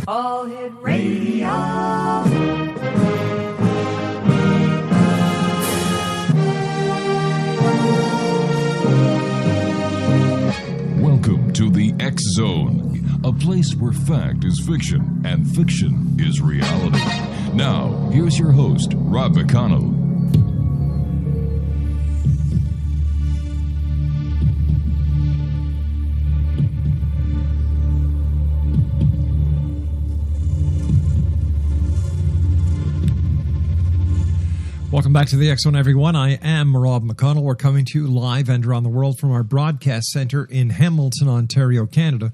All Hit Radio. Welcome to the X Zone, a place where fact is fiction and fiction is reality. Now, here's your host, Rob McConnell. Welcome back to the X Zone, everyone. I am Rob McConnell. We're coming to you live and around the world from our broadcast center in Hamilton, Ontario, Canada,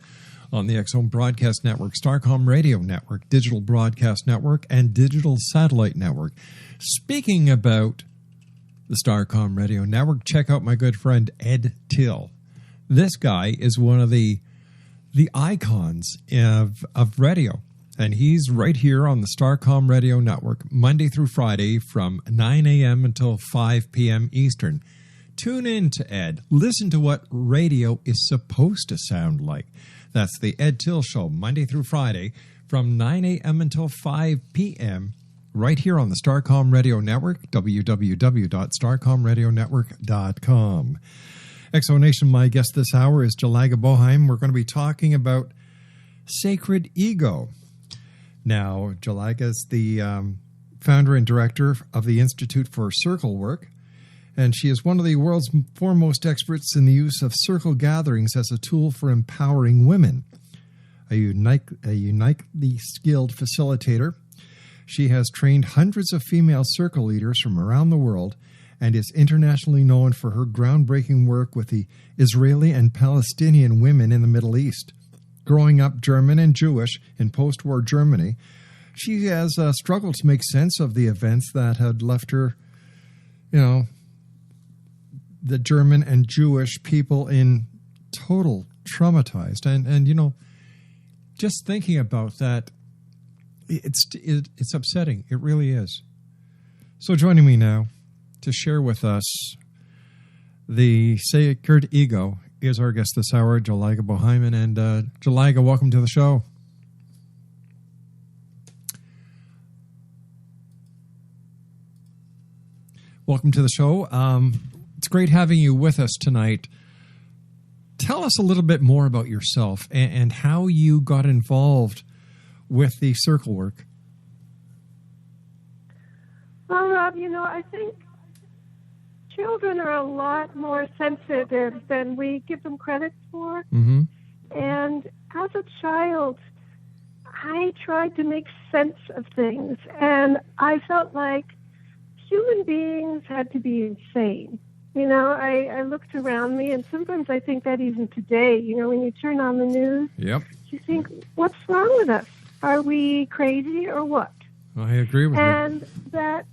on the X Zone Broadcast Network, Starcom Radio Network, Digital Broadcast Network, and Digital Satellite Network. Speaking about the Starcom Radio Network, check out my good friend Ed Till. This guy is one of the icons of radio. And he's right here on the Starcom Radio Network, Monday through Friday from 9 a.m. until 5 p.m. Eastern. Tune in to Ed. Listen to what radio is supposed to sound like. That's the Ed Till Show, Monday through Friday from 9 a.m. until 5 p.m. right here on the Starcom Radio Network, www.starcomradionetwork.com. Exonation, my guest this hour is Jalaja Bonheim. We're going to be talking about sacred ego. Now, Jalaja is the founder and director of the Institute for Circle Work, and she is one of the world's foremost experts in the use of circle gatherings as a tool for empowering women. A uniquely skilled facilitator, she has trained hundreds of female circle leaders from around the world and is internationally known for her groundbreaking work with the Israeli and Palestinian women in the Middle East. Growing up German and Jewish in post-war Germany, she has struggled to make sense of the events that had left her, the German and Jewish people in total traumatized. And just thinking about that, it's upsetting. It really is. So joining me now to share with us the sacred ego is our guest this hour, Jalaja Bonheim. And Jalaja, welcome to the show. Welcome to the show. It's great having you with us tonight. Tell us a little bit more about yourself and how you got involved with the circle work. Well, Rob, I think children are a lot more sensitive than we give them credit for. Mm-hmm. And as a child, I tried to make sense of things. And I felt like human beings had to be insane. I looked around me, and sometimes I think that even today, when you turn on the news, yep, you think, what's wrong with us? Are we crazy or what? I agree with you. And that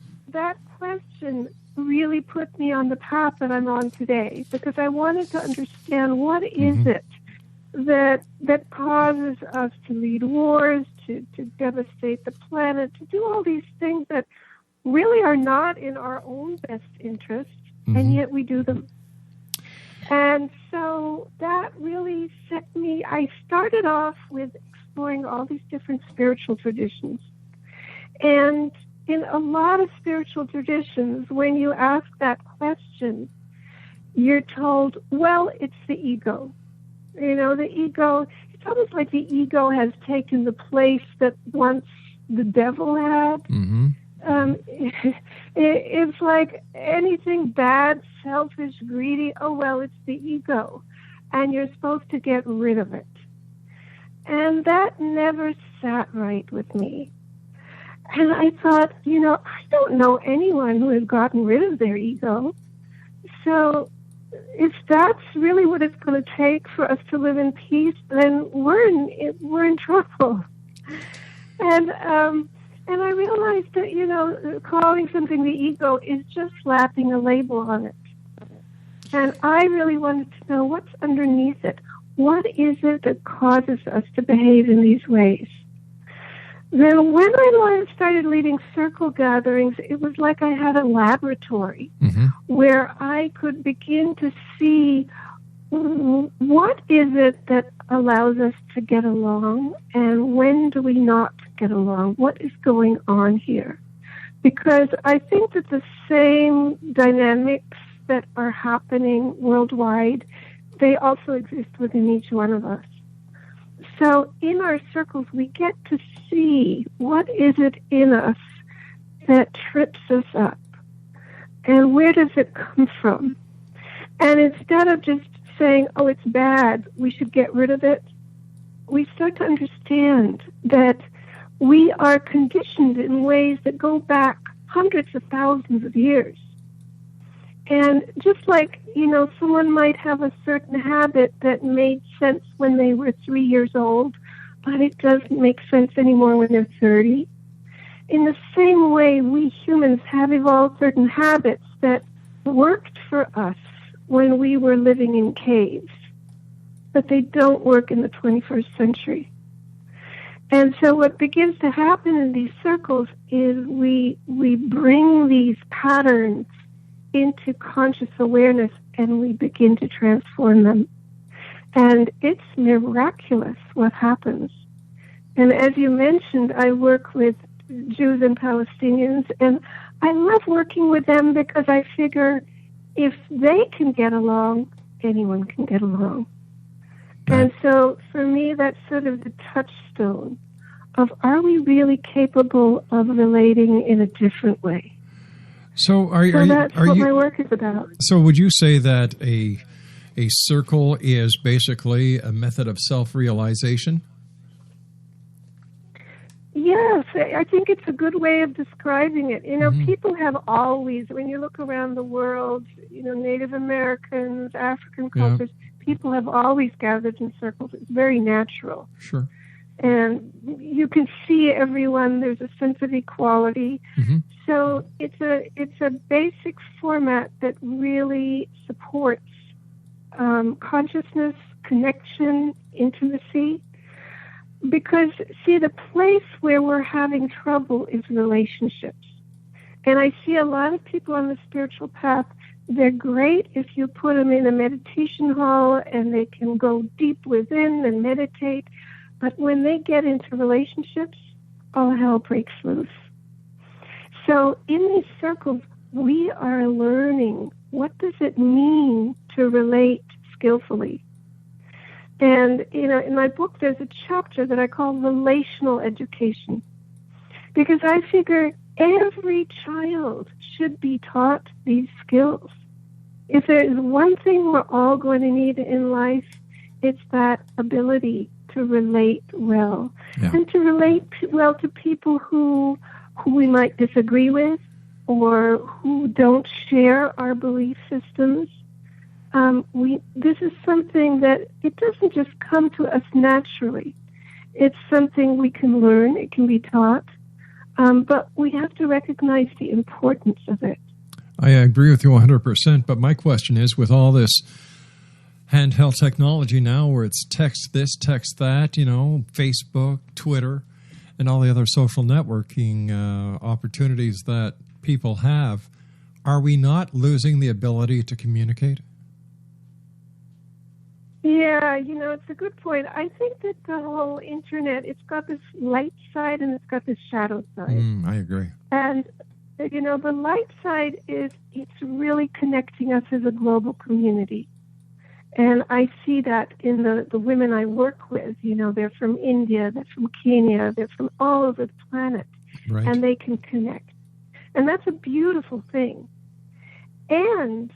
question really put me on the path that I'm on today, because I wanted to understand what is it that causes us to lead wars, to devastate the planet, to do all these things that really are not in our own best interest, and yet we do them. And so that really set me, I started off with exploring all these different spiritual traditions. And in a lot of spiritual traditions, when you ask that question, you're told, well, it's the ego. The ego, it's almost like the ego has taken the place that once the devil had. Mm-hmm. It's like anything bad, selfish, greedy, oh, well, it's the ego. And you're supposed to get rid of it. And that never sat right with me. And I thought, I don't know anyone who has gotten rid of their ego. So if that's really what it's going to take for us to live in peace, then we're in trouble. And I realized that, calling something the ego is just slapping a label on it. And I really wanted to know what's underneath it. What is it that causes us to behave in these ways? Then when I started leading circle gatherings, it was like I had a laboratory where I could begin to see what is it that allows us to get along, and when do we not get along? What is going on here? Because I think that the same dynamics that are happening worldwide, they also exist within each one of us. So in our circles, we get to see what is it in us that trips us up, and where does it come from? And instead of just saying, oh, it's bad, we should get rid of it, we start to understand that we are conditioned in ways that go back hundreds of thousands of years. And just like, someone might have a certain habit that made sense when they were 3 years old, but it doesn't make sense anymore when they're 30. In the same way, we humans have evolved certain habits that worked for us when we were living in caves, but they don't work in the 21st century. And so what begins to happen in these circles is we bring these patterns into conscious awareness, and we begin to transform them. And it's miraculous what happens. And as you mentioned, I work with Jews and Palestinians, and I love working with them because I figure if they can get along, anyone can get along. And so for me, that's sort of the touchstone of, are we really capable of relating in a different way? So that's what my work is about. So would you say that a circle is basically a method of self-realization? Yes, I think it's a good way of describing it. People have always, when you look around the world, Native Americans, African cultures, people have always gathered in circles. It's very natural. Sure. And you can see everyone. There's a sense of equality. Mm-hmm. So it's a basic format that really supports consciousness, connection, intimacy. Because, see, the place where we're having trouble is relationships. And I see a lot of people on the spiritual path, they're great if you put them in a meditation hall and they can go deep within and meditate. But when they get into relationships, all hell breaks loose. So in these circles, we are learning, what does it mean to relate skillfully? And, in my book, there's a chapter that I call Relational Education. Because I figure every child should be taught these skills. If there's one thing we're all going to need in life, it's that ability to relate well. Yeah. And to relate well to people who we might disagree with or who don't share our belief systems. This is something that it doesn't just come to us naturally. It's something we can learn, it can be taught, but we have to recognize the importance of it. I agree with you 100%, but my question is, with all this handheld technology now where it's text this, text that, Facebook, Twitter, and all the other social networking opportunities that people have, are we not losing the ability to communicate? Yeah, it's a good point. I think that the whole internet, it's got this light side and it's got this shadow side. I agree. And, the light side is it's really connecting us as a global community. And I see that in the women I work with. They're from India, they're from Kenya, they're from all over the planet. Right. And they can connect. And that's a beautiful thing. And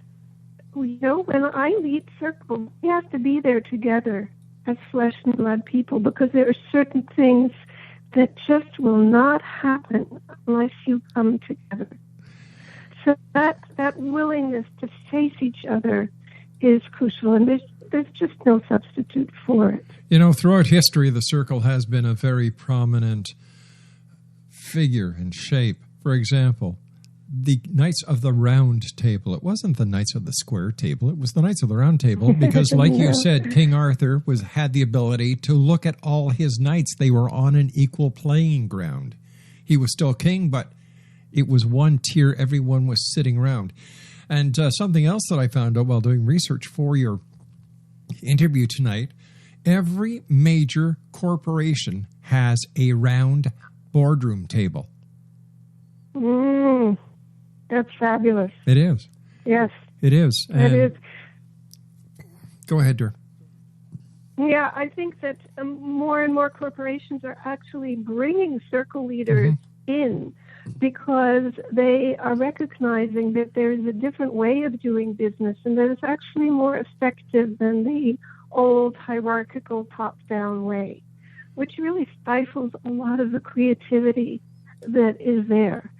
when I lead circles, we have to be there together as flesh and blood people because there are certain things that just will not happen unless you come together. So that willingness to face each other is crucial, and there's just no substitute for it. Throughout history, the circle has been a very prominent figure and shape. For example, the Knights of the Round Table. It wasn't the Knights of the Square Table. It was the Knights of the Round Table because, like you said, King Arthur had the ability to look at all his knights. They were on an equal playing ground. He was still king, but it was one tier. Everyone was sitting around. And something else that I found out while doing research for your interview tonight Every major corporation has a round boardroom table. That's fabulous. It is. Yes. It is. It is. Go ahead, dear. Yeah, I think that more and more corporations are actually bringing circle leaders in because they are recognizing that there's a different way of doing business and that it's actually more effective than the old hierarchical top-down way, which really stifles a lot of the creativity that is there.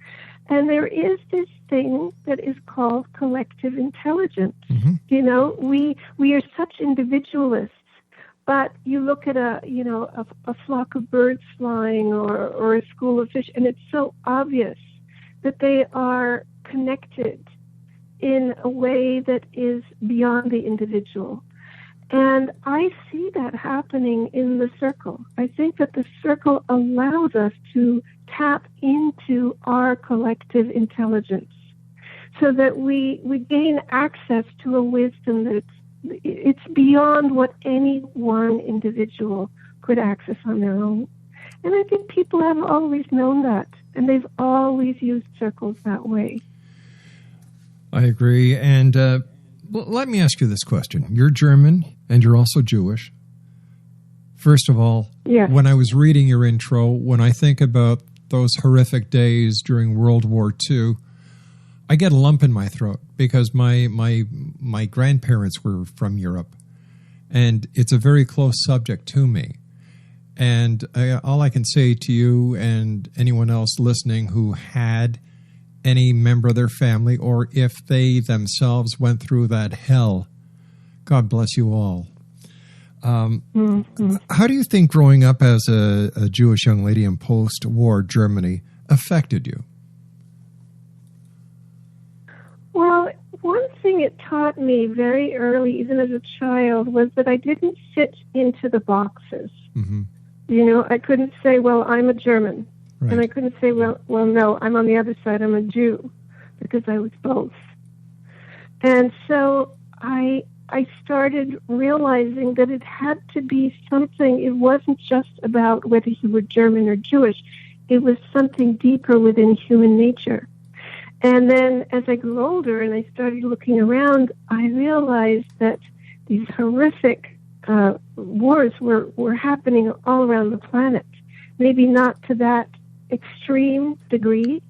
And there is this thing that is called collective intelligence. You know, we are such individualists, but you look at a flock of birds flying or a school of fish, and it's so obvious that they are connected in a way that is beyond the individual. And I see that happening in the circle. I think that the circle allows us to tap into our collective intelligence so that we gain access to a wisdom that's it's beyond what any one individual could access on their own. And I think people have always known that, and they've always used circles that way. I agree. And let me ask you this question. You're German, and you're also Jewish. First of all, when I was reading your intro, when I think about those horrific days during World War II, I get a lump in my throat because my grandparents were from Europe, and it's a very close subject to me. And all I can say to you and anyone else listening who had any member of their family, or if they themselves went through that hell, God bless you all. How do you think growing up as a Jewish young lady in post-war Germany affected you? Well, one thing it taught me very early, even as a child, was that I didn't fit into the boxes. You know, I couldn't say, well, I'm a German. Right. And I couldn't say, well, no, I'm on the other side, I'm a Jew, because I was both. And so I started realizing that it had to be something, it wasn't just about whether you were German or Jewish, it was something deeper within human nature. And then as I grew older and I started looking around, I realized that these horrific wars were happening all around the planet. Maybe not to that extreme degree,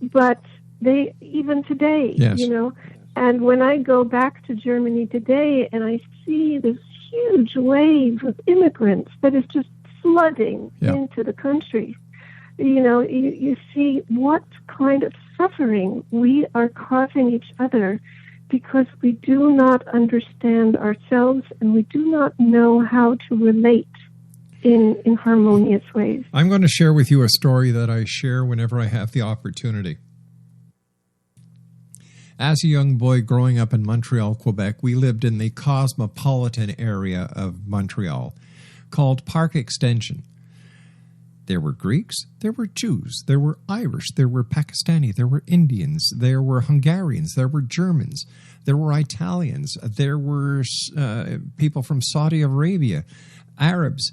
but they even today, you know. And when I go back to Germany today and I see this huge wave of immigrants that is just flooding into the country, you know, you see what kind of suffering we are causing each other because we do not understand ourselves and we do not know how to relate in harmonious ways. I'm going to share with you a story that I share whenever I have the opportunity. As a young boy growing up in Montreal, Quebec, we lived in the cosmopolitan area of Montreal called Park Extension. There were Greeks, there were Jews, there were Irish, there were Pakistani, there were Indians, there were Hungarians, there were Germans, there were Italians, there were people from Saudi Arabia, Arabs.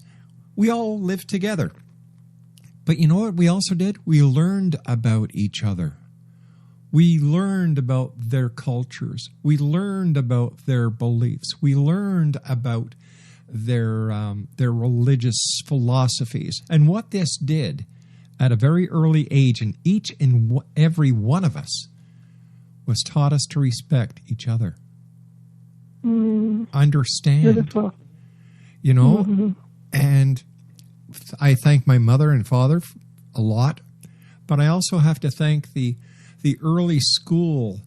We all lived together. But you know what we also did? We learned about each other. We learned about their cultures. We learned about their beliefs. We learned about their religious philosophies. And what this did at a very early age in each and every one of us was taught us to respect each other. Understand. Beautiful. You know, and I thank my mother and father a lot, but I also have to thank the early school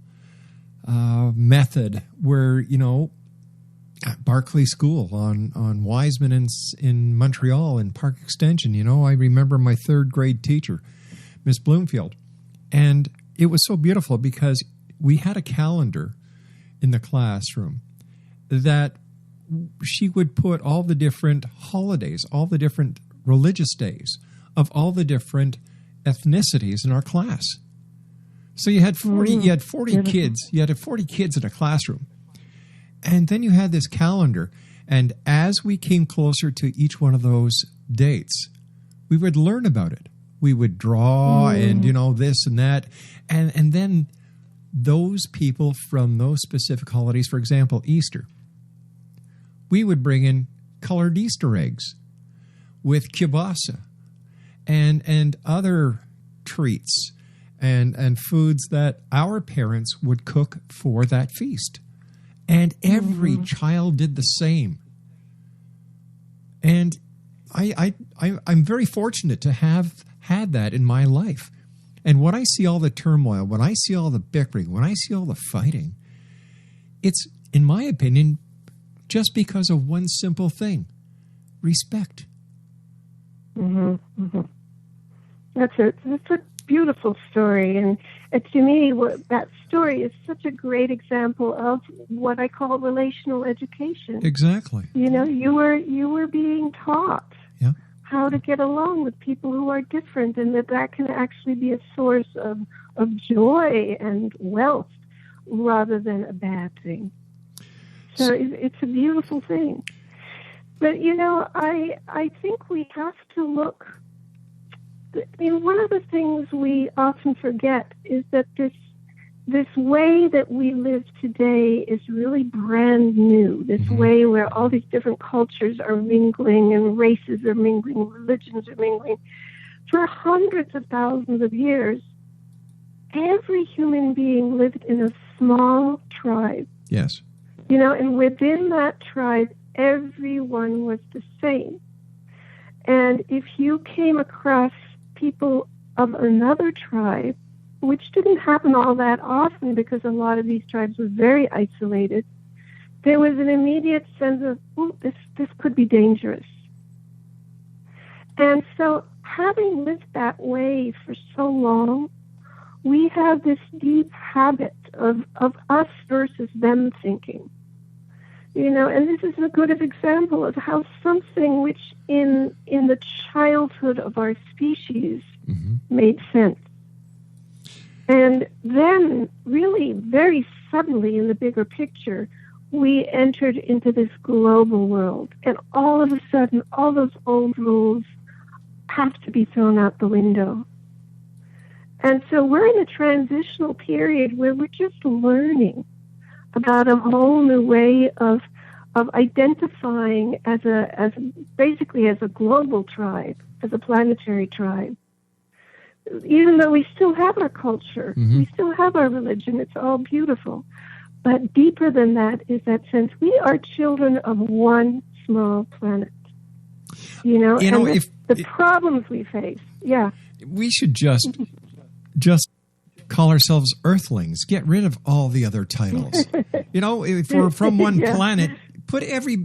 method where, you know, at Barclay School on Wiseman in Montreal in Park Extension, you know, I remember my third grade teacher, Miss Bloomfield, and it was so beautiful because we had a calendar in the classroom that she would put all the different holidays, all the different religious days of all the different ethnicities in our class. So you had 40 kids. You had 40 kids in a classroom. And then you had this calendar, And as we came closer to each one of those dates, we would learn about it. We would draw and, this and that. And then those people from those specific holidays, for example, Easter, we would bring in colored Easter eggs with kielbasa and other treats and foods that our parents would cook for that feast. And every child did the same. And I'm very fortunate to have had that in my life. And when I see all the turmoil, when I see all the bickering, when I see all the fighting, it's, in my opinion, just because of one simple thing: respect. That's a beautiful story, and to me, that story is such a great example of what I call relational education. Exactly. You were being taught how to get along with people who are different, and that can actually be a source of joy and wealth rather than a bad thing. So it's a beautiful thing. But, I think we have to look. One of the things we often forget is that this way that we live today is really brand new. This way where all these different cultures are mingling and races are mingling, religions are mingling. For hundreds of thousands of years, every human being lived in a small tribe. Yes. And within that tribe, everyone was the same. And if you came across people of another tribe, which didn't happen all that often because a lot of these tribes were very isolated, there was an immediate sense of, this could be dangerous. And so, having lived that way for so long, we have this deep habit of us versus them thinking. And this is a good example of how something which in the childhood of our species made sense. And then, really, very suddenly in the bigger picture, we entered into this global world. And all of a sudden, all those old rules have to be thrown out the window. And so we're in a transitional period where we're just learning about a whole new way of identifying as basically as a global tribe, as a planetary tribe. Even though we still have our culture, we still have our religion, it's all beautiful. But deeper than that is that sense we are children of one small planet. The problems we face, we should just call ourselves Earthlings. Get rid of all the other titles. If we're from one planet,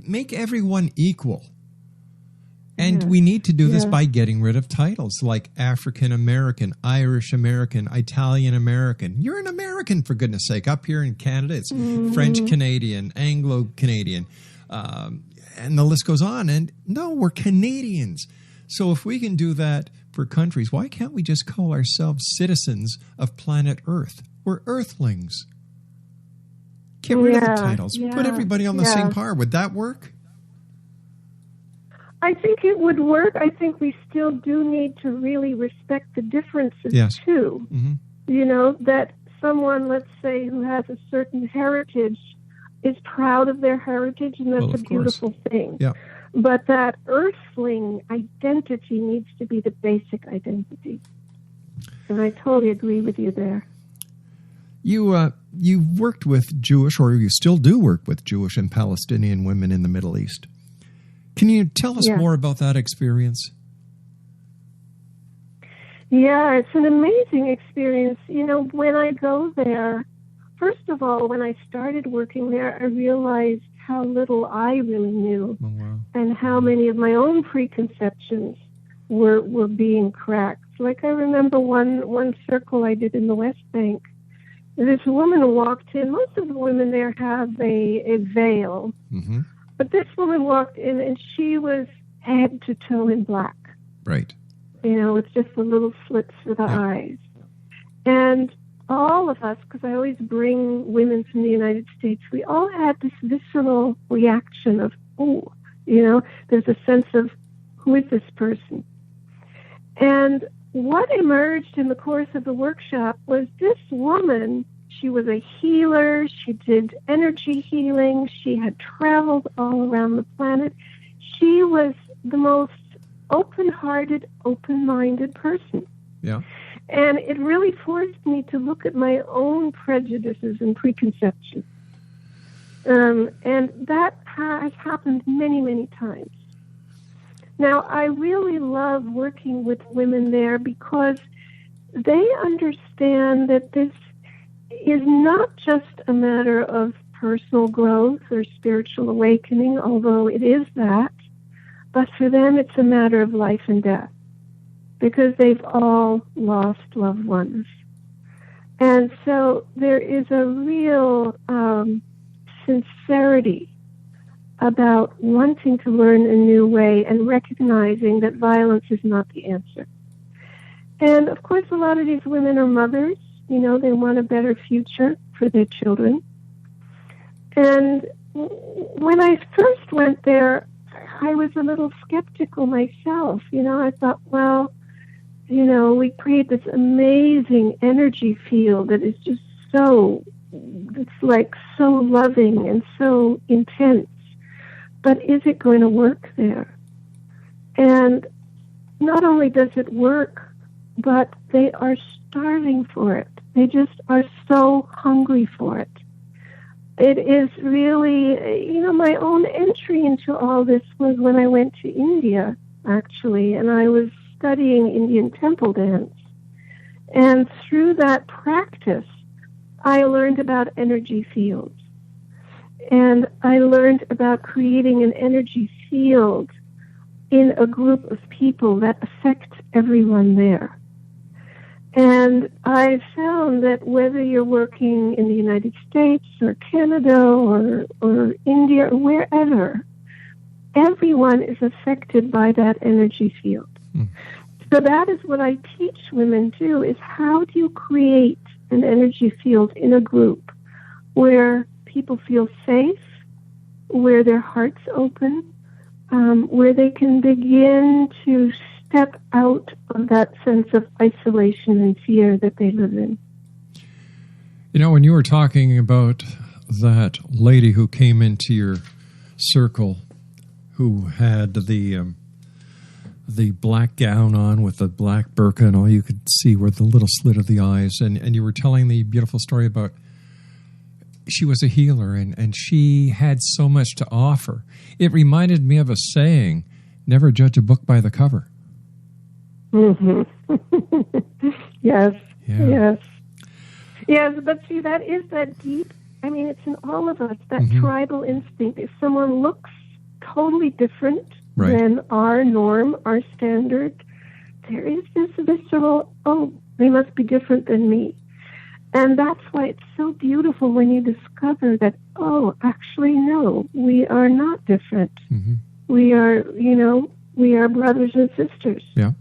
make everyone equal. And we need to do this by getting rid of titles like African American, Irish American, Italian American. You're an American, for goodness sake. Up here in Canada, it's French Canadian, Anglo Canadian, and the list goes on. And no, we're Canadians. So if we can do that for countries, why can't we just call ourselves citizens of planet Earth? We're Earthlings. Get rid of the titles. Put everybody on the same par. Would that work? I think it would work. I think we still do need to really respect the differences too. That someone, let's say, who has a certain heritage is proud of their heritage, and that's a beautiful thing. Yeah. But that Earthling identity needs to be the basic identity. And I totally agree with you there. You've worked with Jewish, or you still do work with Jewish and Palestinian women in the Middle East. Can you tell us more about that experience? Yeah, it's an amazing experience. When I go there, first of all, when I started working there, I realized how little I really knew and how many of my own preconceptions were being cracked. Like I remember one circle I did in the West Bank. This woman walked in. Most of the women there have a veil. But this woman walked in, and she was head to toe in black. Right. With just the little slits for the eyes. And all of us, because I always bring women from the United States, we all had this visceral reaction of, oh, you know, there's a sense of, who is this person? And what emerged in the course of the workshop was this woman. She was a healer. She did energy healing. She had traveled all around the planet. She was the most open-hearted, open-minded person. Yeah. And it really forced me to look at my own prejudices and preconceptions. And that has happened many, many times. Now, I really love working with women there because they understand that this is not just a matter of personal growth or spiritual awakening, although it is that, but for them it's a matter of life and death, because they've all lost loved ones. And so there is a real sincerity about wanting to learn a new way and recognizing that violence is not the answer. And of course, a lot of these women are mothers. You know, they want a better future for their children. And when I first went there, I was a little skeptical myself. You know, I thought, well, you know, we create this amazing energy field that is just so, it's like so loving and so intense. But is it going to work there? And not only does it work, but they are starving for it. They just are so hungry for it. It is really, you know, my own entry into all this was when I went to India, actually, and I was studying Indian temple dance. And through that practice, I learned about energy fields. And I learned about creating an energy field in a group of people that affects everyone there. And I found that whether you're working in the United States or Canada or India or wherever, everyone is affected by that energy field. Mm. So that is what I teach women too, is how do you create an energy field in a group where people feel safe, where their hearts open, where they can begin to step out of that sense of isolation and fear that they live in. You know, when you were talking about that lady who came into your circle who had the black gown on with the black burqa and all you could see were the little slit of the eyes, and you were telling the beautiful story about she was a healer and she had so much to offer. It reminded me of a saying, never judge a book by the cover. Mm-hmm. Yes, yeah. Yes. Yes, but see, that is that deep, I mean, it's in all of us, that tribal instinct. If someone looks totally different than our norm, our standard, there is this visceral, oh, they must be different than me. And that's why it's so beautiful when you discover that, oh, actually, no, we are not different. Mm-hmm. We are, you know, we are brothers and sisters. Yeah.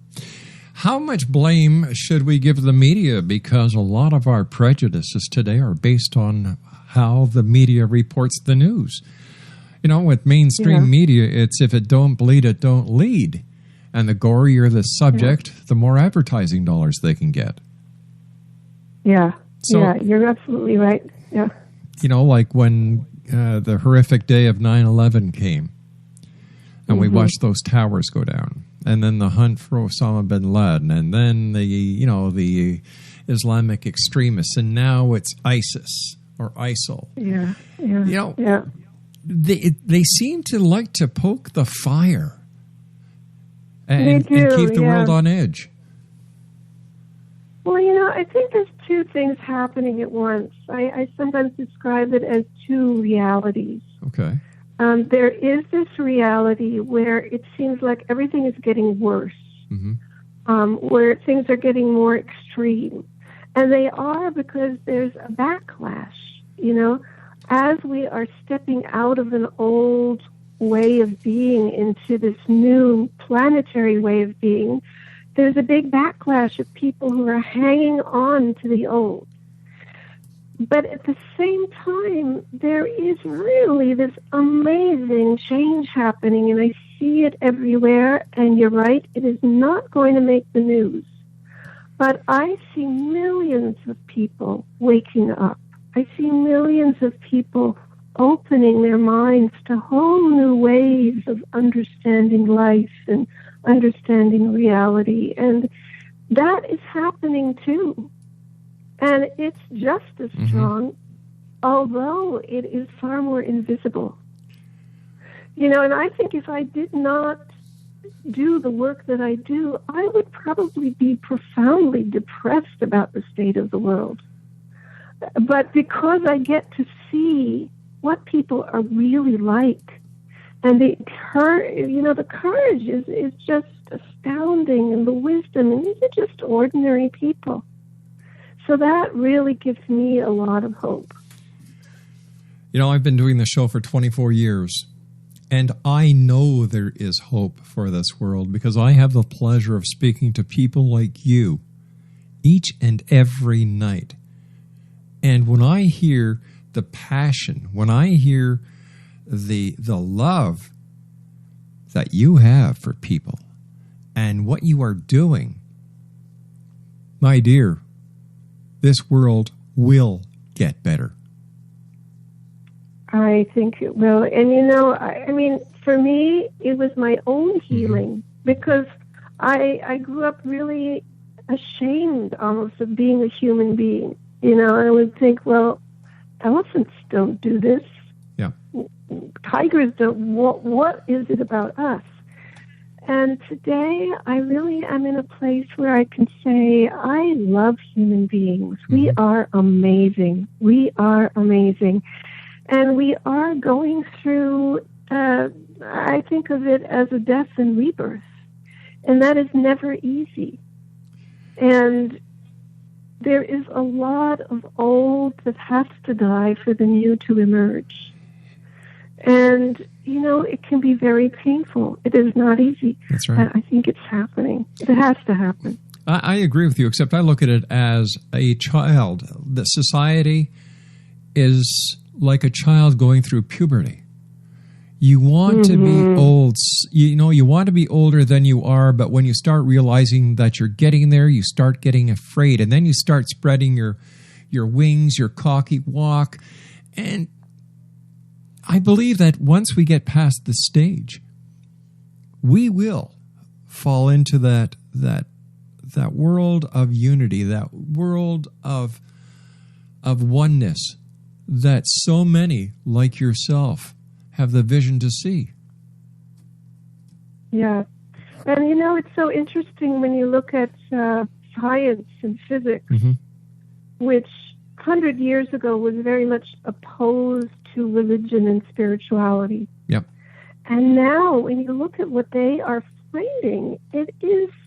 How much blame should we give the media? Because a lot of our prejudices today are based on how the media reports the news. You know, with mainstream media, it's if it don't bleed, it don't lead. And the gorier the subject, the more advertising dollars they can get. Yeah. So, yeah, you're absolutely right. Yeah. You know, like when the horrific day of 9/11 came, and we watched those towers go down, and then the hunt for Osama bin Laden, and then the Islamic extremists, and now it's ISIS or ISIL. Yeah. Yeah. You know, they seem to like to poke the fire and keep the world on edge. Well, you know, I think there's two things happening at once. I sometimes describe it as two realities. Okay. There is this reality where it seems like everything is getting worse, where things are getting more extreme. And they are because there's a backlash, you know. As we are stepping out of an old way of being into this new planetary way of being, there's a big backlash of people who are hanging on to the old. But at the same time, there is really this amazing change happening, and I see it everywhere, and you're right, it is not going to make the news. But I see millions of people waking up. I see millions of people opening their minds to whole new ways of understanding life and understanding reality. And that is happening too. And it's just as strong, although it is far more invisible. You know, and I think if I did not do the work that I do, I would probably be profoundly depressed about the state of the world. But because I get to see what people are really like, and the courage is just astounding, and the wisdom, and these are just ordinary people. So that really gives me a lot of hope. You know, I've been doing this show for 24 years, and I know there is hope for this world because I have the pleasure of speaking to people like you each and every night. And when I hear the passion, when I hear the love that you have for people and what you are doing, my dear, this world will get better. I think it will. And, you know, I mean, for me, it was my own healing because I grew up really ashamed almost of being a human being. You know, I would think, well, elephants don't do this. Yeah. Tigers don't. What is it about us? And today, I really am in a place where I can say, I love human beings. We are amazing. We are amazing. And we are going through, I think of it as a death and rebirth. And that is never easy. And there is a lot of old that has to die for the new to emerge. And, you know, it can be very painful. It is not easy. That's right. But I think it's happening. It has to happen. I agree with you, except I look at it as a child. The society is like a child going through puberty. You want to be old, you know, you want to be older than you are, but when you start realizing that you're getting there, you start getting afraid, and then you start spreading your wings, your cocky walk. And I believe that once we get past the stage, we will fall into that world of unity, that world of oneness that so many like yourself have the vision to see. Yeah. And, you know, it's so interesting when you look at science and physics, which 100 years ago was very much opposed to religion and spirituality. Yep. And now, when you look at what they are finding, it's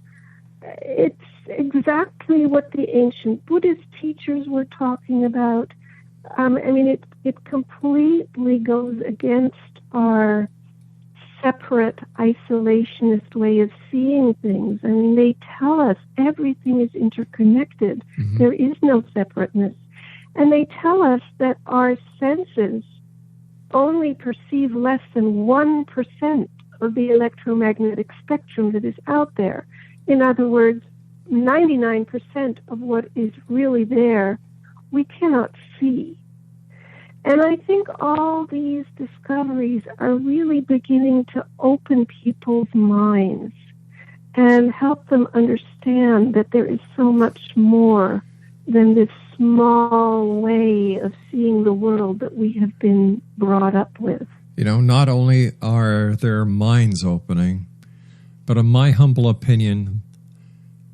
exactly what the ancient Buddhist teachers were talking about. I mean, it completely goes against our separate, isolationist way of seeing things. I mean, they tell us everything is interconnected. There is no separateness. And they tell us that our senses only perceive less than 1% of the electromagnetic spectrum that is out there. In other words, 99% of what is really there we cannot see. And I think all these discoveries are really beginning to open people's minds and help them understand that there is so much more than this small way of seeing the world that we have been brought up with. You know, not only are their minds opening, but in my humble opinion,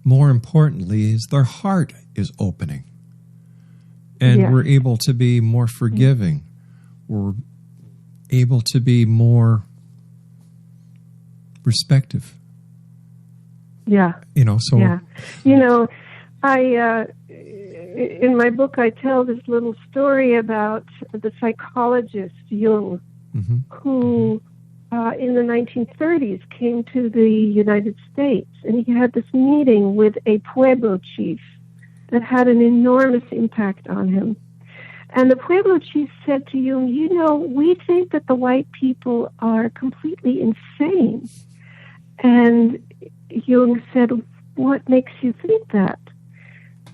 more importantly, is their heart is opening. And we're able to be more forgiving. We're able to be more respectful. Yeah. You know, so... Yeah. You know, in my book, I tell this little story about the psychologist Jung, who in the 1930s came to the United States, and he had this meeting with a Pueblo chief that had an enormous impact on him. And the Pueblo chief said to Jung, we think that the white people are completely insane. And Jung said, what makes you think that?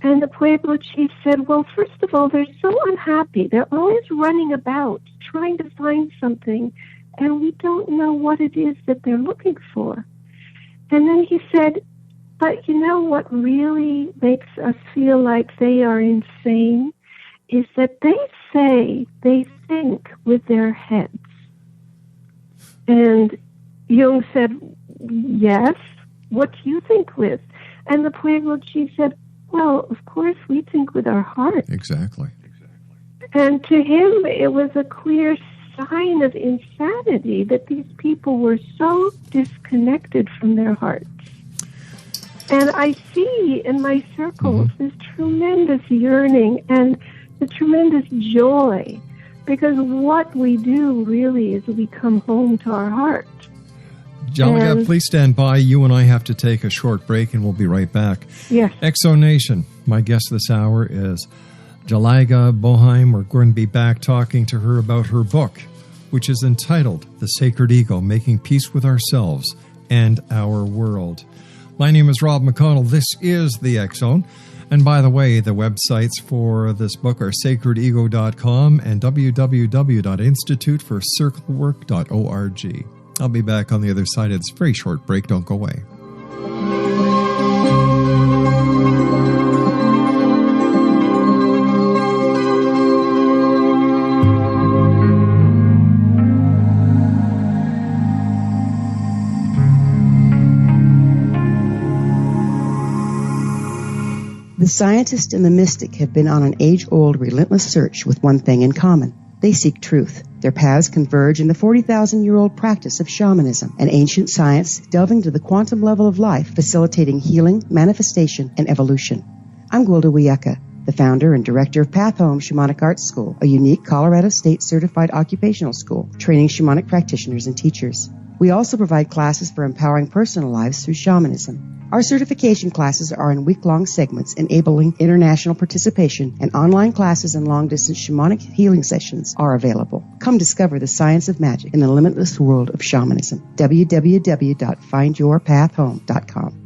And the Pueblo chief said, well, first of all, they're so unhappy. They're always running about, trying to find something, and we don't know what it is that they're looking for. And then he said, but what really makes us feel like they are insane is that they say they think with their heads. And Jung said, yes, what do you think with? And the Pueblo chief said, well, of course, we think with our heart. Exactly. And to him, it was a clear sign of insanity that these people were so disconnected from their hearts. And I see in my circles this tremendous yearning and the tremendous joy, because what we do really is we come home to our heart. Jalaja, please stand by. You and I have to take a short break, and we'll be right back. Yes. Exo Nation, my guest this hour is Jalaja Bonheim. We're going to be back talking to her about her book, which is entitled The Sacred Ego, Making Peace with Ourselves and Our World. My name is Rob McConnell. This is The X Zone. And by the way, the websites for this book are sacredego.com and www.instituteforcirclework.org. I'll be back on the other side of this very short break. Don't go away. The scientist and the mystic have been on an age-old, relentless search with one thing in common. They seek truth. Their paths converge in the 40,000-year-old practice of shamanism, an ancient science delving to the quantum level of life, facilitating healing, manifestation, and evolution. I'm Gwilda Wiyaka, the founder and director of Path Home Shamanic Arts School, a unique Colorado State-certified occupational school, training shamanic practitioners and teachers. We also provide classes for empowering personal lives through shamanism. Our certification classes are in week-long segments enabling international participation, and online classes and long-distance shamanic healing sessions are available. Come discover the science of magic in the limitless world of shamanism. www.findyourpathhome.com.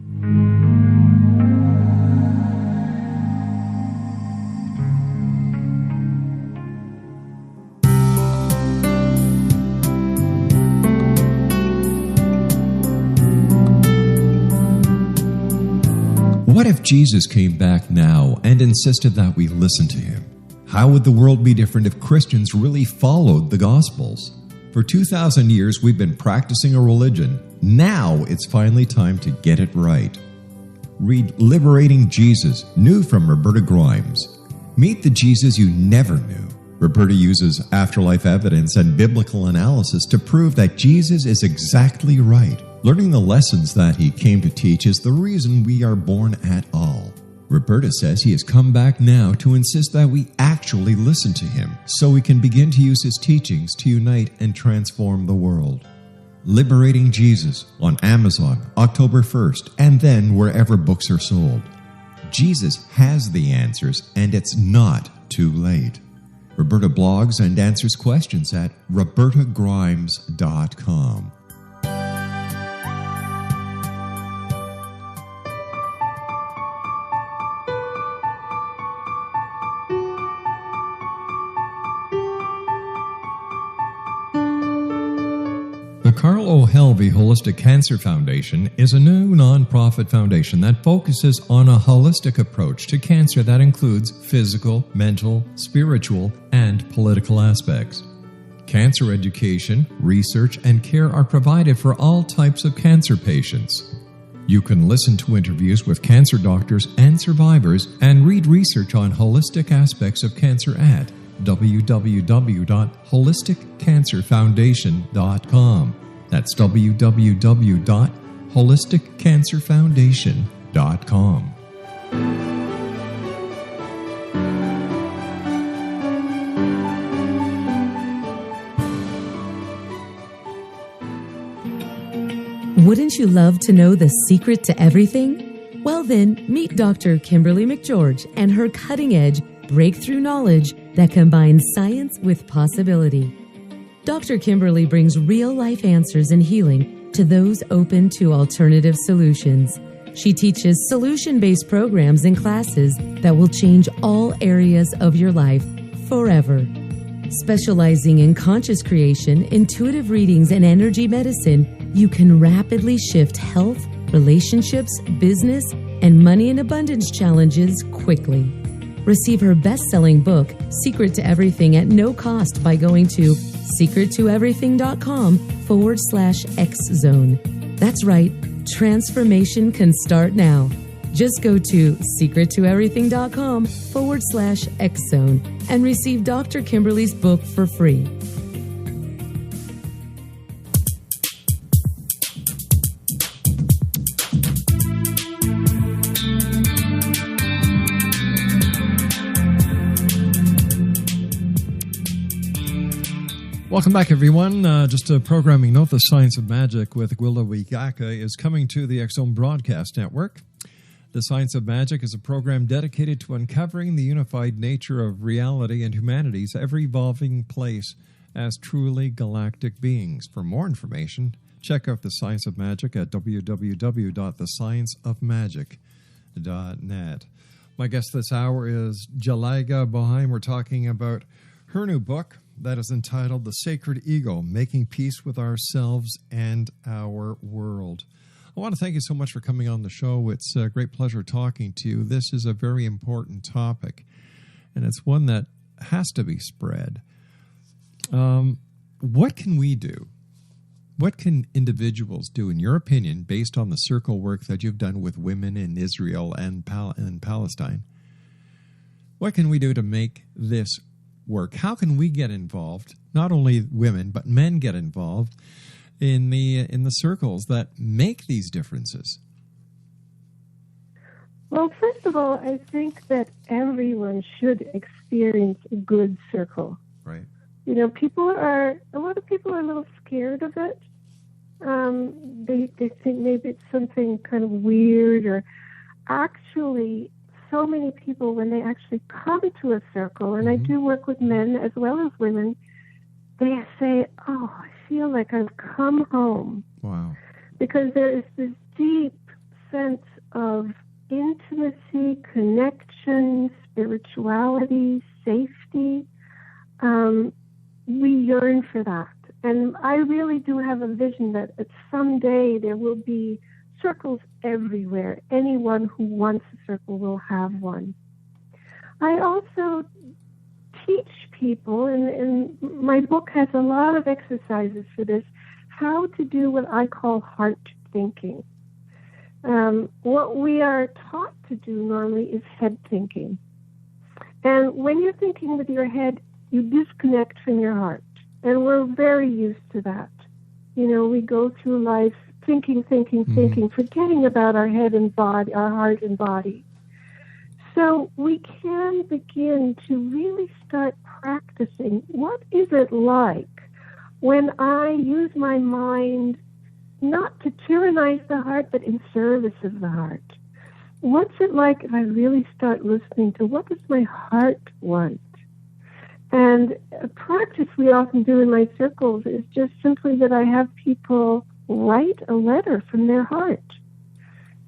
What if Jesus came back now and insisted that we listen to him? How would the world be different if Christians really followed the Gospels? For 2,000 years, we've been practicing a religion. Now it's finally time to get it right. Read Liberating Jesus, new from Roberta Grimes. Meet the Jesus you never knew. Roberta uses afterlife evidence and biblical analysis to prove that Jesus is exactly right. Learning the lessons that he came to teach is the reason we are born at all. Roberta says he has come back now to insist that we actually listen to him so we can begin to use his teachings to unite and transform the world. Liberating Jesus on Amazon, October 1st, and then wherever books are sold. Jesus has the answers, and it's not too late. Roberta blogs and answers questions at robertagrimes.com. The Carl O. Helvey Holistic Cancer Foundation is a new nonprofit foundation that focuses on a holistic approach to cancer that includes physical, mental, spiritual, and political aspects. Cancer education, research, and care are provided for all types of cancer patients. You can listen to interviews with cancer doctors and survivors and read research on holistic aspects of cancer at www.holisticcancerfoundation.com. That's www.holisticcancerfoundation.com. Wouldn't you love to know the secret to everything? Well then, meet Dr. Kimberly McGeorge and her cutting-edge breakthrough knowledge that combines science with possibility. Dr. Kimberly brings real-life answers and healing to those open to alternative solutions. She teaches solution-based programs and classes that will change all areas of your life forever. Specializing in conscious creation, intuitive readings, and energy medicine, you can rapidly shift health, relationships, business, and money and abundance challenges quickly. Receive her best-selling book, Secret to Everything, at no cost by going to secrettoeverything.com/X-Zone. That's right, transformation can start now. Just go to secrettoeverything.com/X-Zone and receive Dr. Kimberly's book for free. Welcome back, everyone. Just a programming note, The Science of Magic with Gwilda Wiyaka is coming to the X-Zone Broadcast Network. The Science of Magic is a program dedicated to uncovering the unified nature of reality and humanity's ever-evolving place as truly galactic beings. For more information, check out The Science of Magic at www.thescienceofmagic.net. My guest this hour is Jalaja Bonheim. We're talking about her new book that is entitled The Sacred Ego, Making Peace with Ourselves and Our World. I want to thank you so much for coming on the show. It's a great pleasure talking to you. This is a very important topic, and it's one that has to be spread. What can we do? What can individuals do, in your opinion, based on the circle work that you've done with women in Israel and Palestine? What can we do to make this work? How can we get involved? Not only women, but men get involved in the circles that make these differences. Well, first of all, I think that everyone should experience a good circle. Right. You know, a lot of people are a little scared of it. They think maybe it's something kind of weird, or actually, so many people, when they actually come to a circle, and I do work with men as well as women, they say, oh, I feel like I've come home. Wow. Because there is this deep sense of intimacy, connection, spirituality, safety. We yearn for that. And I really do have a vision that someday there will be circles everywhere. Anyone who wants a circle will have one. I also teach people, and my book has a lot of exercises for this, how to do what I call heart thinking. What we are taught to do normally is head thinking. And when you're thinking with your head, you disconnect from your heart. And we're very used to that. You know, we go through life thinking, forgetting about our head and body, our heart and body. So we can begin to really start practicing. What is it like when I use my mind not to tyrannize the heart, but in service of the heart? What's it like if I really start listening to what does my heart want? And a practice we often do in my circles is just simply that I have people write a letter from their heart.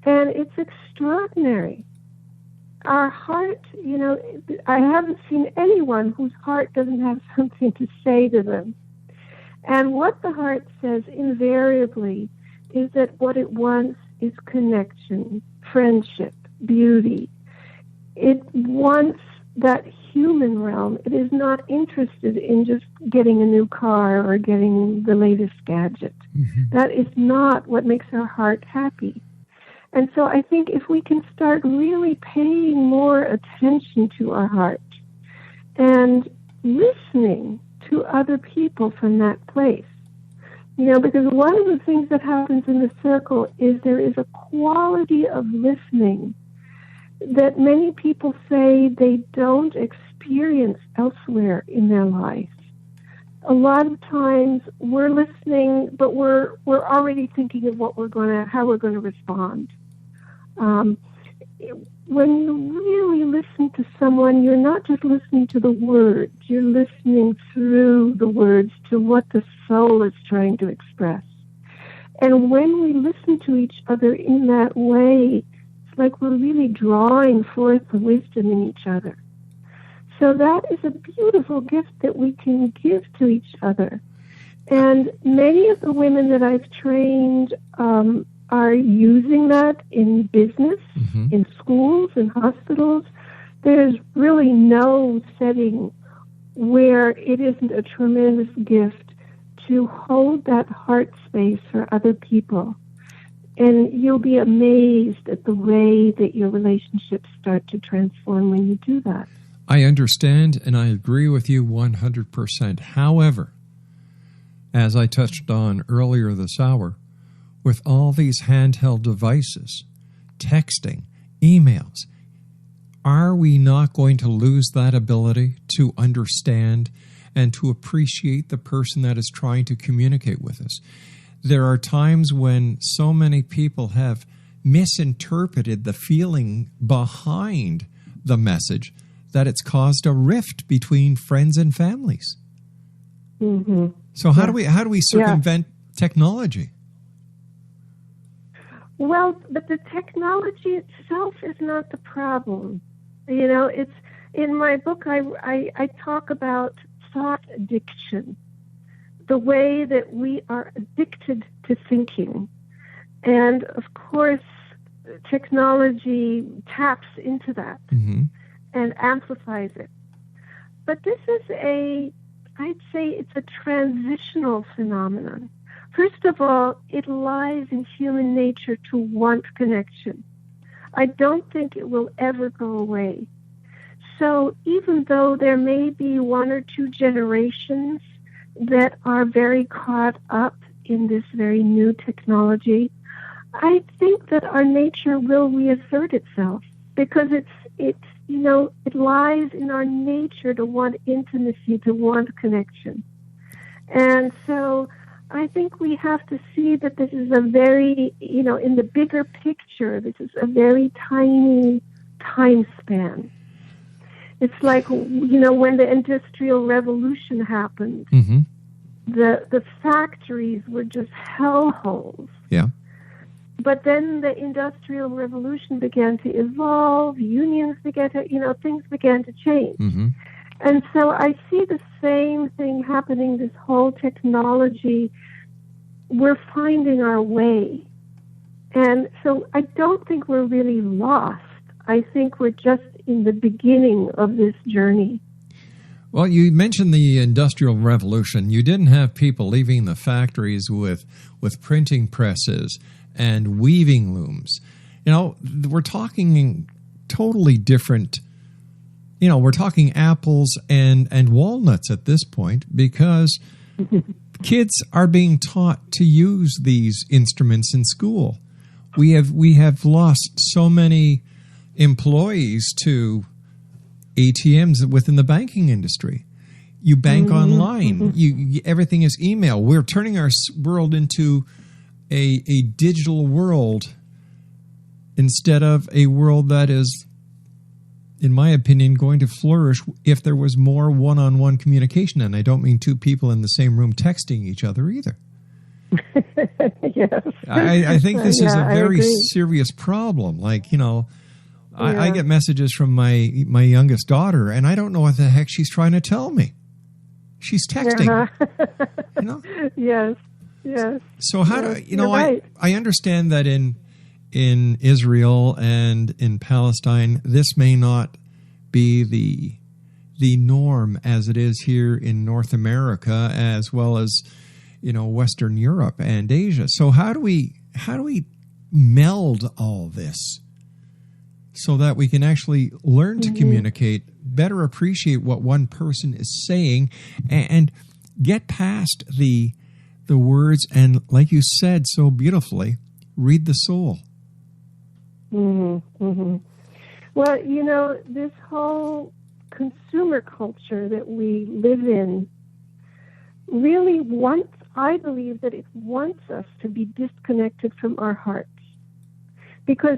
And it's extraordinary. Our heart, you know, I haven't seen anyone whose heart doesn't have something to say to them. And what the heart says invariably is that what it wants is connection, friendship, beauty. It wants that human realm. It is not interested in just getting a new car or getting the latest gadget. That is not what makes our heart happy. And so I think if we can start really paying more attention to our heart and listening to other people from that place, you know, because one of the things that happens in the circle is there is a quality of listening that many people say they don't experience elsewhere in their life. A lot of times we're listening, but we're already thinking of how we're going to respond. when you really listen to someone, you're not just listening to the words, you're listening through the words to what the soul is trying to express. And when we listen to each other in that way, it's like we're really drawing forth the wisdom in each other. So that is a beautiful gift that we can give to each other. And many of the women that I've trained are using that in business, in schools, in hospitals. There's really no setting where it isn't a tremendous gift to hold that heart space for other people. And you'll be amazed at the way that your relationships start to transform when you do that. I understand, and I agree with you 100%. However, as I touched on earlier this hour, with all these handheld devices, texting, emails, are we not going to lose that ability to understand and to appreciate the person that is trying to communicate with us? There are times when so many people have misinterpreted the feeling behind the message that it's caused a rift between friends and families. So how do we circumvent technology? Well, but the technology itself is not the problem. You know, it's in my book. I talk about thought addiction, the way that we are addicted to thinking, and of course, technology taps into that and amplifies it. But this is I'd say it's a transitional phenomenon. First of all, it lies in human nature to want connection. I don't think it will ever go away. So even though there may be one or two generations that are very caught up in this very new technology, I think that our nature will reassert itself, because it's you know, it lies in our nature to want intimacy, to want connection. And so I think we have to see that this is a very, you know, in the bigger picture, this is a very tiny time span. It's like, you know, when the Industrial Revolution happened, the factories were just hellholes. Yeah. But then the Industrial Revolution began to evolve, unions began to, you know, things began to change. And so I see the same thing happening, this whole technology. We're finding our way. And so I don't think we're really lost. I think we're just in the beginning of this journey. Well, you mentioned the Industrial Revolution. You didn't have people leaving the factories with printing presses and weaving looms. You know, we're talking totally different. You know, we're talking apples and walnuts at this point, because kids are being taught to use these instruments in school. We have lost so many employees to ATMs within the banking industry. You bank online. You everything is email. We're turning our world into a digital world instead of a world that is, in my opinion, going to flourish if there was more one-on-one communication. And I don't mean two people in the same room texting each other either. Yes. I think this is a very serious problem. Like, you know, I get messages from my youngest daughter, and I don't know what the heck she's trying to tell me. She's texting. You know? Yes. So how do you know? Right. I understand that in Israel and in Palestine, this may not be the norm as it is here in North America, as well as, you know, Western Europe and Asia. So how do we meld all this so that we can actually learn to communicate, better appreciate what one person is saying, and get past the words, and like you said so beautifully, read the soul. Well, you know, this whole consumer culture that we live in really wants, I believe that it wants us to be disconnected from our hearts. Because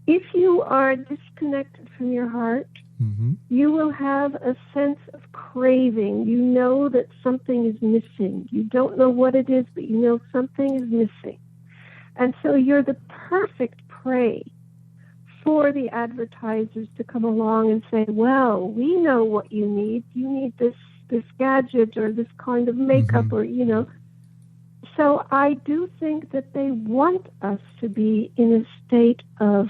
if you are disconnected from your heart, you will have a sense of craving. You know that something is missing. You don't know what it is, but you know something is missing. And so you're the perfect prey for the advertisers to come along and say, well, we know what you need. You need this gadget or this kind of makeup or, you know. So I do think that they want us to be in a state of,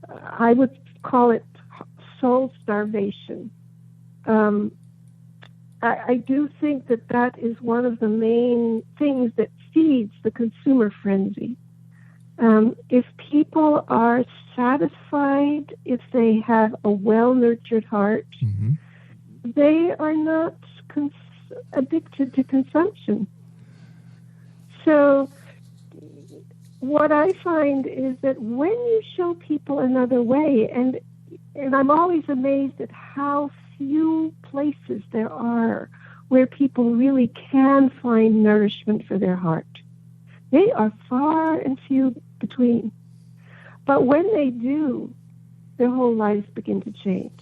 I would call it soul starvation. I do think that is one of the main things that feeds the consumer frenzy. If people are satisfied, if they have a well-nurtured heart, they are not addicted to consumption. So what I find is that when you show people another way, and I'm always amazed at how few places there are where people really can find nourishment for their heart. They are far and few between. But when they do, their whole lives begin to change.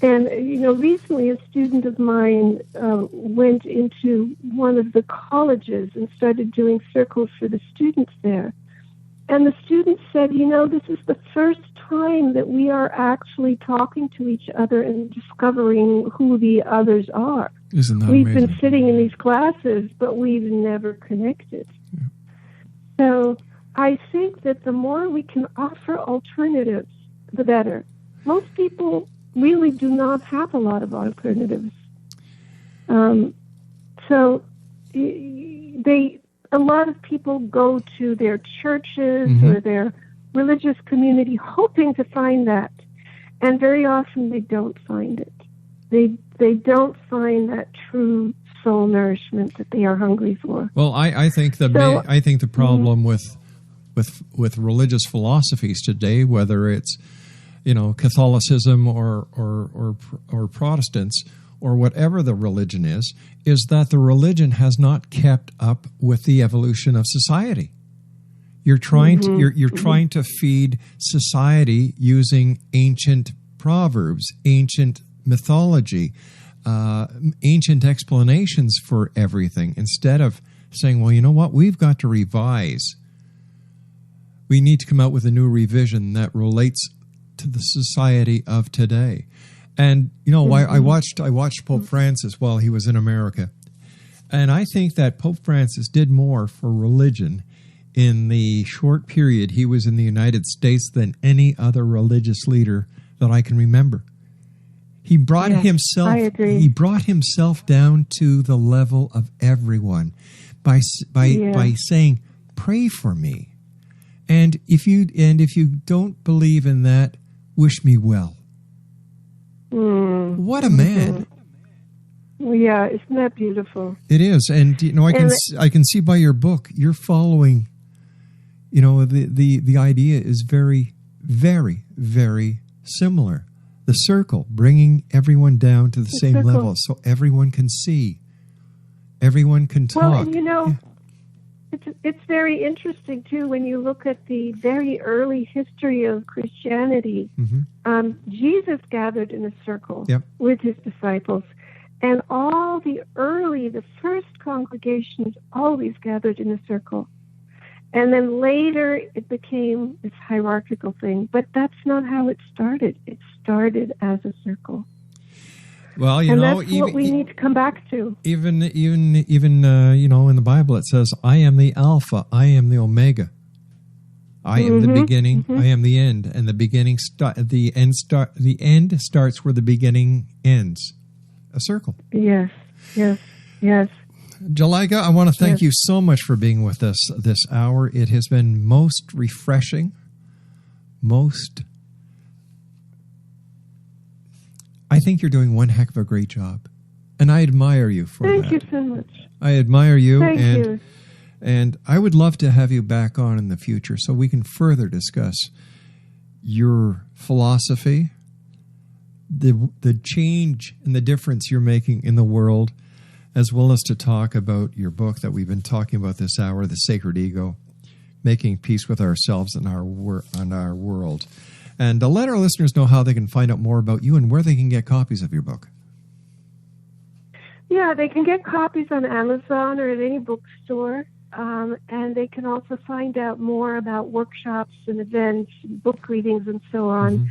And, you know, recently a student of mine went into one of the colleges and started doing circles for the students there. And the students said, you know, this is the first time that we are actually talking to each other and discovering who the others are. Isn't that We've amazing? been sitting in these classes, but we've never connected. Yeah. So I think that the more we can offer alternatives, the better. Most people really do not have a lot of alternatives. So a lot of people go to their churches or their religious community hoping to find that, and very often they don't find it. They don't find that true soul nourishment that they are hungry for. Well, I think the problem with religious philosophies today, whether it's, you know, Catholicism or Protestants or whatever the religion is that the religion has not kept up with the evolution of society. You're trying to feed society using ancient proverbs, ancient mythology, ancient explanations for everything, instead of saying, well, you know what, we've got to revise. We need to come out with a new revision that relates to the society of today. And, you know, I watched Pope Francis while he was in America. And I think that Pope Francis did more for religion in the short period he was in the United States than any other religious leader that I can remember. He brought himself down to the level of everyone by saying, "Pray for me." And if you don't believe in that, wish me well. What a man! Well, yeah, isn't that beautiful? It is, and you know, I can see by your book you're following. You know, the idea is very, very, very similar. The circle, bringing everyone down to the same level, so everyone can see, everyone can talk. Well, and you know. It's very interesting, too, when you look at the very early history of Christianity. Jesus gathered in a circle with his disciples, and all the first congregations always gathered in a circle. And then later it became this hierarchical thing, but that's not how it started. It started as a circle. Well, that's what we need to come back to. Even you know, in the Bible it says, "I am the Alpha, I am the Omega. I am the beginning, I am the end." And the end starts where the beginning ends. A circle. Yes. Jalaja, I want to thank you so much for being with us this hour. It has been most refreshing, I think you're doing one heck of a great job, and I admire you for that. Thank you so much. I admire you. Thank you. And I would love to have you back on in the future so we can further discuss your philosophy, the change and the difference you're making in the world, as well as to talk about your book that we've been talking about this hour, The Sacred Ego, making peace with ourselves and our world. And let our listeners know how they can find out more about you and where they can get copies of your book. Yeah, they can get copies on Amazon or at any bookstore. And they can also find out more about workshops and events, book readings, and so on,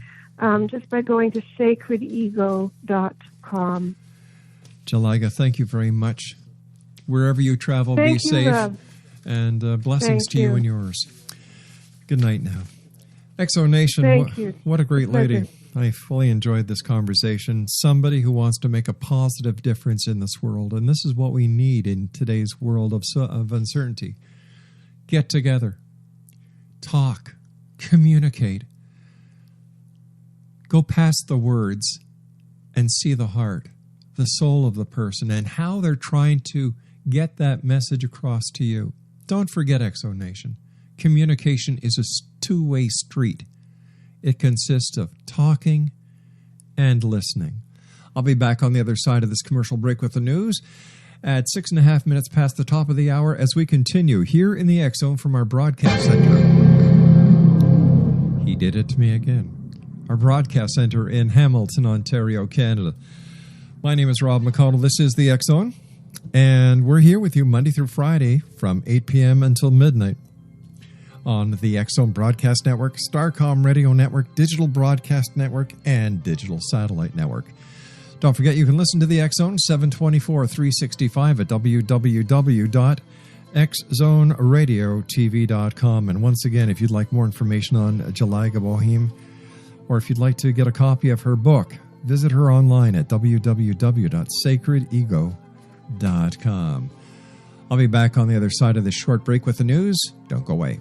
just by going to sacredego.com. Jalaja, thank you very much. Wherever you travel, be safe. Rob. And blessings to you and yours. Good night now. Exo Nation, Thank you. What a great lady. Pleasure. I fully enjoyed this conversation. Somebody who wants to make a positive difference in this world. And this is what we need in today's world of uncertainty. Get together. Talk. Communicate. Go past the words and see the heart, the soul of the person, and how they're trying to get that message across to you. Don't forget, Exo Nation. Communication is a two-way street. It consists of talking and listening. I'll be back on the other side of this commercial break with the news at 6.5 minutes past the top of the hour as we continue here in the X Zone from our broadcast center. He did it to me again. Our broadcast center in Hamilton, Ontario, Canada. My name is Rob McConnell. This is the X Zone, and we're here with you Monday through Friday from 8 p.m. until midnight. On the X Zone Broadcast Network, Starcom Radio Network, Digital Broadcast Network, and Digital Satellite Network. Don't forget you can listen to the X Zone 724-365 at www.xzoneradiotv.com. And once again, if you'd like more information on Jalaja Bonheim, or if you'd like to get a copy of her book, visit her online at www.sacredego.com. I'll be back on the other side of this short break with the news. Don't go away.